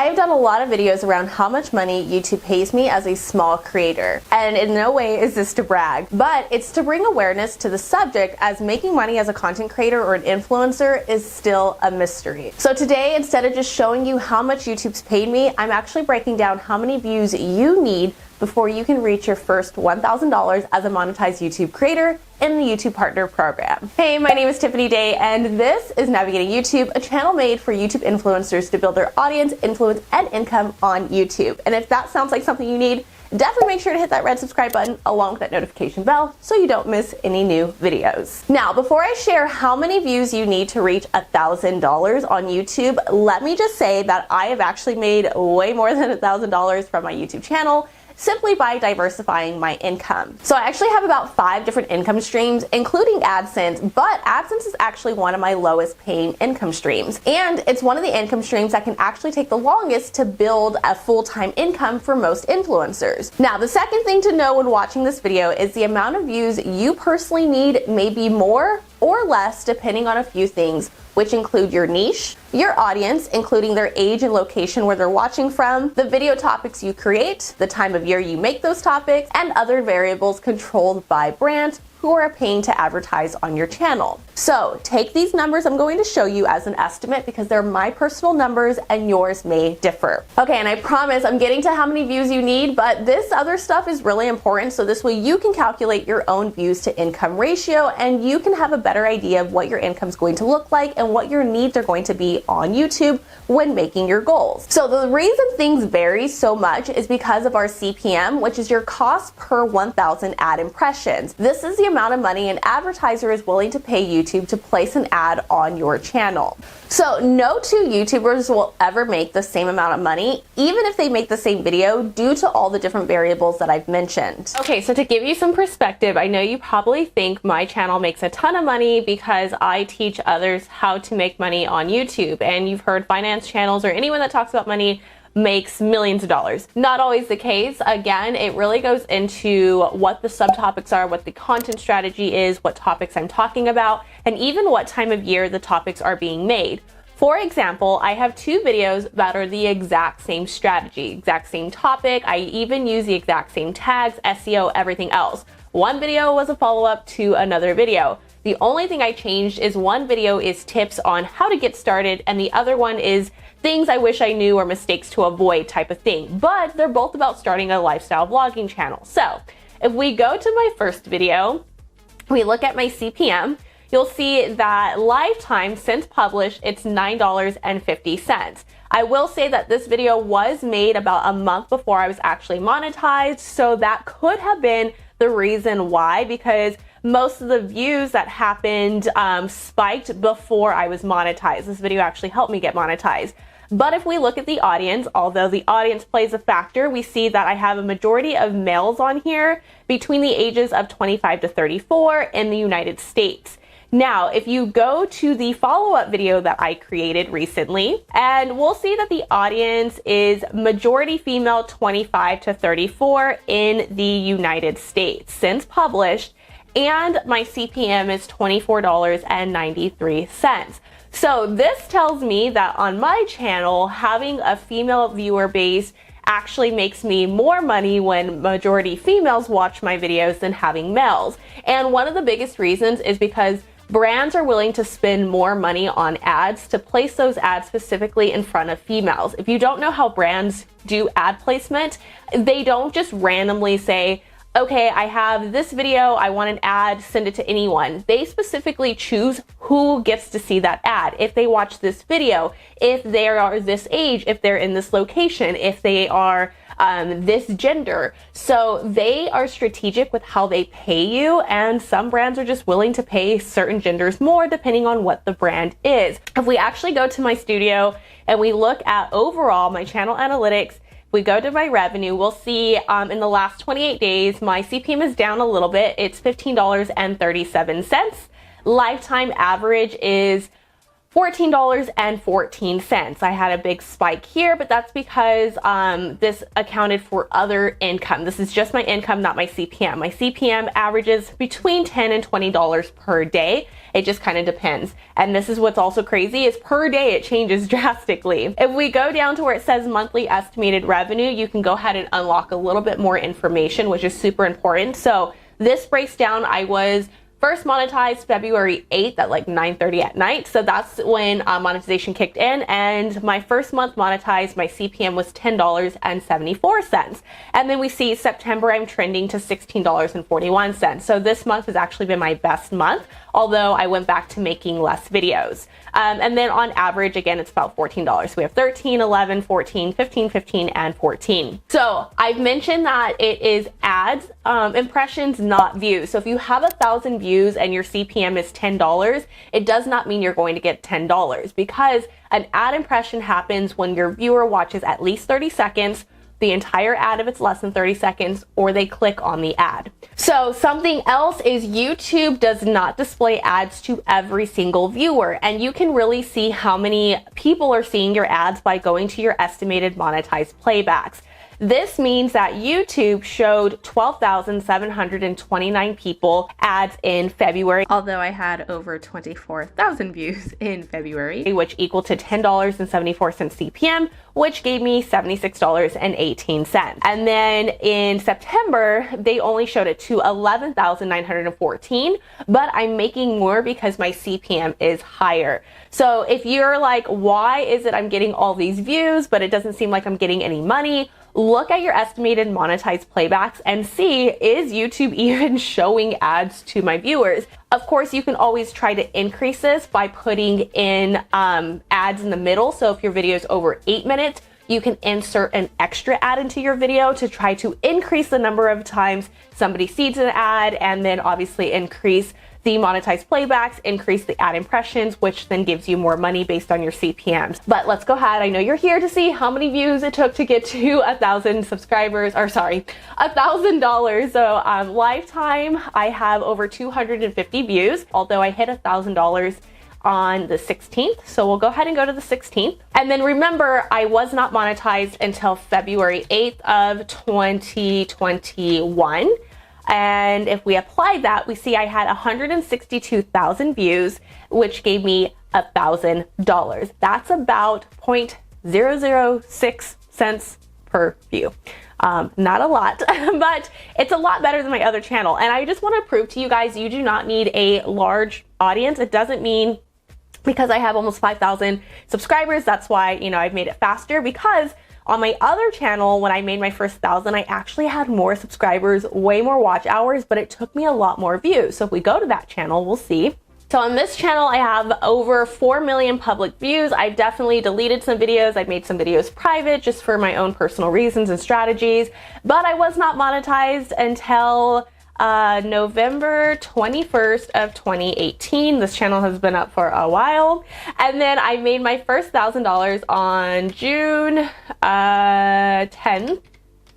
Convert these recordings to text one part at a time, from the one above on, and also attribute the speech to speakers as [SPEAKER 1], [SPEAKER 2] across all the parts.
[SPEAKER 1] I've done a lot of videos around how much money YouTube pays me as a small creator. And in no way is this to brag, but it's to bring awareness to the subject, as making money as a content creator or an influencer is still a mystery. So today, instead of just showing you how much YouTube's paid me, I'm actually breaking down how many views you need before you can reach your first $1,000 as a monetized YouTube creator in the YouTube Partner Program. Hey, my name is Tiffany Day, and this is Navigating YouTube, a channel made for YouTube influencers to build their audience, influence, and income on YouTube. And if that sounds like something you need, definitely make sure to hit that red subscribe button along with that notification bell so you don't miss any new videos. Now, before I share how many views you need to reach $1,000 on YouTube, let me just say that I have actually made way more than $1,000 from my YouTube channel simply by diversifying my income. So I actually have about 5 different income streams, including AdSense, but AdSense is actually one of my lowest paying income streams. And it's one of the income streams that can actually take the longest to build a full-time income for most influencers. Now, the second thing to know when watching this video is the amount of views you personally need may be more or less depending on a few things, which include your niche, your audience, including their age and location where they're watching from, the video topics you create, the time of year you make those topics, and other variables controlled by brands who are paying to advertise on your channel. So take these numbers I'm going to show you as an estimate because they're my personal numbers and yours may differ. Okay, and I promise I'm getting to how many views you need, but this other stuff is really important, so this way you can calculate your own views to income ratio and you can have a better idea of what your income is going to look like and what your needs are going to be on YouTube when making your goals. So the reason things vary so much is because of our CPM, which is your cost per 1,000 ad impressions. This is the amount of money an advertiser is willing to pay YouTube to place an ad on your channel. So no two YouTubers will ever make the same amount of money, even if they make the same video, due to all the different variables that I've mentioned. Okay, so to give you some perspective, I know you probably think my channel makes a ton of money because I teach others how to make money on YouTube, and you've heard finance channels or anyone that talks about money makes millions of dollars. Not always the case. Again, it really goes into what the subtopics are, what the content strategy is, what topics I'm talking about, and even what time of year the topics are being made. For example, I have 2 videos that are the exact same strategy, exact same topic. I even use the exact same tags, SEO, everything else. One video was a follow-up to another video. The only thing I changed is one video is tips on how to get started, and the other one is things I wish I knew or mistakes to avoid type of thing. But they're both about starting a lifestyle vlogging channel. So if we go to my first video, we look at my CPM, you'll see that lifetime since published, it's $9.50. I will say that this video was made about a month before I was actually monetized, so that could have been the reason why, because most of the views that happened spiked before I was monetized. This video actually helped me get monetized. But if we look at the audience, although the audience plays a factor, we see that I have a majority of males on here between the ages of 25 to 34 in the United States. Now, if you go to the follow-up video that I created recently, and we'll see that the audience is majority female 25 to 34 in the United States since published, and my CPM is $24.93. So this tells me that on my channel, having a female viewer base actually makes me more money when majority females watch my videos than having males. And one of the biggest reasons is because brands are willing to spend more money on ads to place those ads specifically in front of females. If you don't know how brands do ad placement, they don't just randomly say, okay, I have this video, I want an ad, send it to anyone. They specifically choose who gets to see that ad. If they watch this video, if they are this age, if they're in this location, if they are this gender. So they are strategic with how they pay you, and some brands are just willing to pay certain genders more depending on what the brand is. If we actually go to my studio and we look at overall my channel analytics, we go to my revenue, we'll see in the last 28 days, my CPM is down a little bit. It's $15.37. Lifetime average is $14.14. I had a big spike here, but that's because this accounted for other income. This is just my income, not my CPM. My CPM averages between $10 and $20 per day. It just kind of depends. And this is what's also crazy is per day it changes drastically. If we go down to where it says monthly estimated revenue, you can go ahead and unlock a little bit more information, which is super important. So this breaks down, I was first monetized February 8th at like 9:30 at night. So that's when monetization kicked in, and my first month monetized, my CPM was $10.74. And then we see September, I'm trending to $16.41. So this month has actually been my best month, although I went back to making less videos. And then on average, again, it's about $14. So we have 13, 11, 14, 15, 15, and 14. So I've mentioned that it is ads, impressions, not views. So if you have 1,000 views and your CPM is $10, it does not mean you're going to get $10 because an ad impression happens when your viewer watches at least 30 seconds, the entire ad if it's less than 30 seconds, or they click on the ad. So something else is YouTube does not display ads to every single viewer, and you can really see how many people are seeing your ads by going to your estimated monetized playbacks. This means that YouTube showed 12,729 people ads in February, although I had over 24,000 views in February, which equal to $10.74 CPM, which gave me $76.18. And then in September, they only showed it to 11,914, but I'm making more because my CPM is higher. So if you're like, why is it I'm getting all these views, but it doesn't seem like I'm getting any money? Look at your estimated monetized playbacks and see, is YouTube even showing ads to my viewers? Of course, you can always try to increase this by putting in ads in the middle. So if your video is over 8 minutes, you can insert an extra ad into your video to try to increase the number of times somebody sees an ad, and then obviously increase the monetized playbacks, increase the ad impressions, which then gives you more money based on your CPMs. But let's go ahead. I know you're here to see how many views it took to get to 1,000 subscribers, or sorry, $1,000. So lifetime, I have over 250 views, although I hit $1,000 on the 16th. So we'll go ahead and go to the 16th. And then remember, I was not monetized until February 8th of 2021. And if we apply that, we see I had 162,000 views, which gave me $1,000. That's about 0.006 cents per view. Not a lot, but it's a lot better than my other channel. And I just want to prove to you guys, you do not need a large audience. It doesn't mean because I have almost 5,000 subscribers, that's why, you know, I've made it faster, because on my other channel, when I made my first 1,000, I actually had more subscribers, way more watch hours, but it took me a lot more views. So if we go to that channel, we'll see. So on this channel, I have over 4 million public views. I've definitely deleted some videos. I've made some videos private just for my own personal reasons and strategies, but I was not monetized until November 21st of 2018. This channel has been up for a while. And then I made my first $1,000 on June 10th,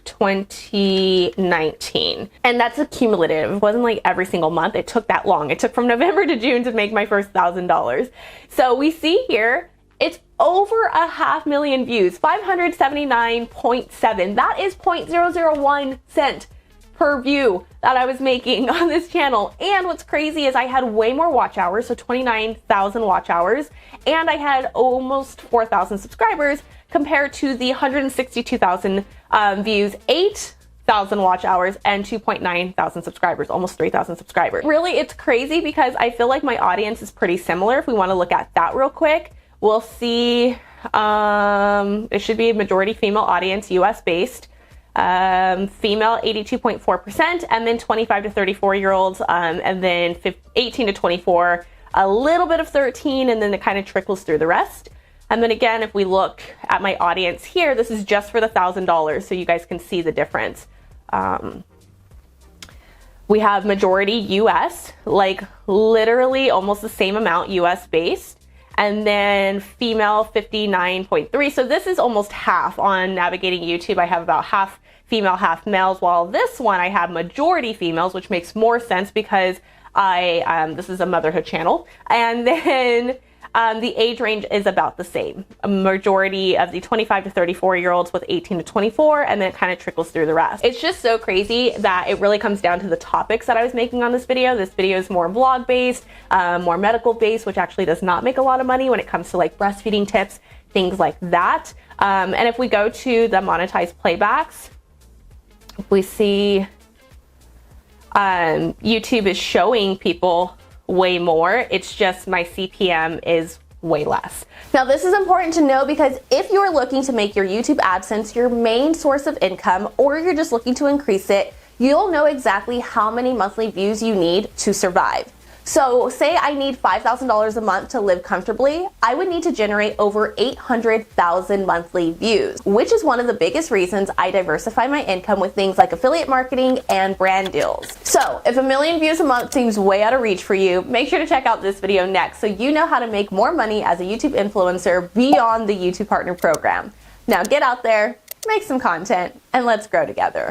[SPEAKER 1] 2019. And that's a cumulative. It wasn't like every single month. It took that long. It took from November to June to make my first $1,000. So we see here, it's over 500,000 views, 579.7. That is 0.001 cent per view that I was making on this channel. And what's crazy is I had way more watch hours, so 29,000 watch hours, and I had almost 4,000 subscribers compared to the 162,000 views, 8,000 watch hours, and 2.9 thousand subscribers, almost 3,000 subscribers. Really, it's crazy because I feel like my audience is pretty similar. If we want to look at that real quick, we'll see it should be a majority female audience, US based. Female 82.4%, and then 25 to 34-year-olds, and then 18 to 24, a little bit of 13, and then it kind of trickles through the rest. And then again, if we look at my audience here, this is just for the $1,000, so you guys can see the difference. We have majority US, like literally almost the same amount US based. And then female 59.3. So this is almost half on navigating YouTube. I have about half female, half males, while this one I have majority females, which makes more sense because this is a motherhood channel. And then the age range is about the same. A majority of the 25 to 34-year-olds with 18 to 24, and then it kind of trickles through the rest. It's just so crazy that it really comes down to the topics that I was making on this video. This video is more vlog based, more medical based, which actually does not make a lot of money when it comes to like breastfeeding tips, things like that. And if we go to the monetized playbacks, we see YouTube is showing people way more. It's just my CPM is way less. Now this is important to know because if you're looking to make your YouTube AdSense your main source of income, or you're just looking to increase it, you'll know exactly how many monthly views you need to survive. So say I need $5,000 a month to live comfortably, I would need to generate over 800,000 monthly views, which is one of the biggest reasons I diversify my income with things like affiliate marketing and brand deals. So if 1 million views a month seems way out of reach for you, make sure to check out this video next so you know how to make more money as a YouTube influencer beyond the YouTube Partner Program. Now get out there, make some content, and let's grow together.